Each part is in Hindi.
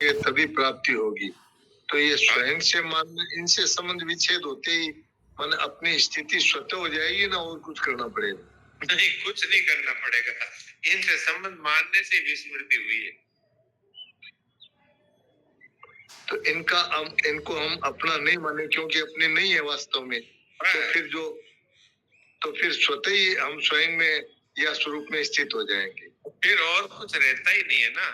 ये तभी प्राप्ति होगी। तो ये स्वयं से मानना, इनसे संबंध विच्छेद होते ही मन अपनी स्थिति स्वतः हो जाएगी ना, और कुछ करना पड़ेगा? नहीं, कुछ नहीं करना पड़ेगा। इनसे संबंध मानने से विस्मृति हुई है। तो इनको हम अपना नहीं माने, क्योंकि अपने नहीं है वास्तव में। तो फिर स्वतः ही हम स्वयं में या स्वरूप में स्थित हो जाएंगे। फिर और कुछ रहता ही नहीं है ना।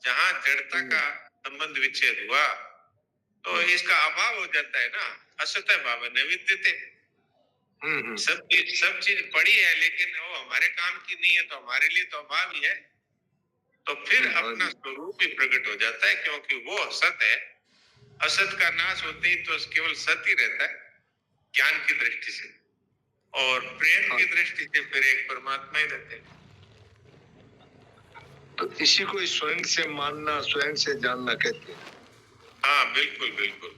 जहाँ जड़ता का संबंध विच्छेद हुआ तो इसका अभाव हो जाता है ना। असतः भाव न विद्यते। सब चीज पड़ी है, लेकिन वो हमारे काम की नहीं है, तो हमारे लिए तो अभाव ही है। तो फिर अपना स्वरूप ही प्रकट हो जाता है, क्योंकि वो सत है। असत का नाश होते ही तो केवल सत ही रहता है ज्ञान की दृष्टि से, और प्रेम की दृष्टि से फिर एक परमात्मा ही रहते हैं। तो इसी को स्वयं से मानना, स्वयं से जानना कहते हैं। हाँ, बिल्कुल बिल्कुल।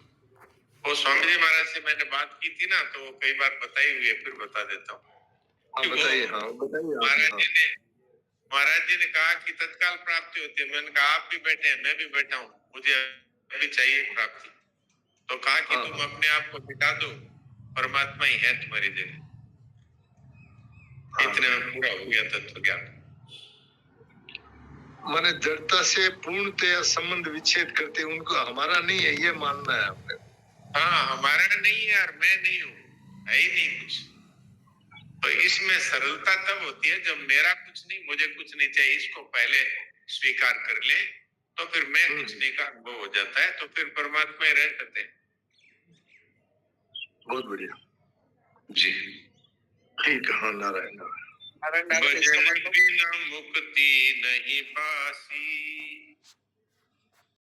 वो स्वामी जी महाराज से मैंने बात की थी ना, तो वो कई बार बताई हुई है, फिर बता देता हूँ। बताइए। महाराज जी ने कहा कि तत्काल प्राप्ति होती है। मैंने कहा आप भी बैठे हैं, मैं भी बैठा हूँ, मुझे अभी चाहिए प्राप्ति। तो कहा कि तुम अपने आप को मिटा दो, परमात्मा ही है तुम्हारी जगह। इतने में पूरा हो गया तत्व ज्ञान। माने जड़ता से पूर्णतया संबंध विच्छेद करते उनको हमारा नहीं है, ये मानना है आपने। हाँ, हमारा नहीं है और मैं नहीं हूँ, है ही नहीं कुछ। तो इसमें सरलता तब होती है जब मेरा कुछ नहीं, मुझे कुछ नहीं चाहिए, इसको पहले स्वीकार कर ले, तो फिर मैं कुछ नहीं का अनुभव हो जाता है। तो फिर परमात्मा ही रह सकते हैं। बहुत बढ़िया जी, ठीक। हाँ, नारायण नारायण। भजन बिना मुक्ति नहीं पासी।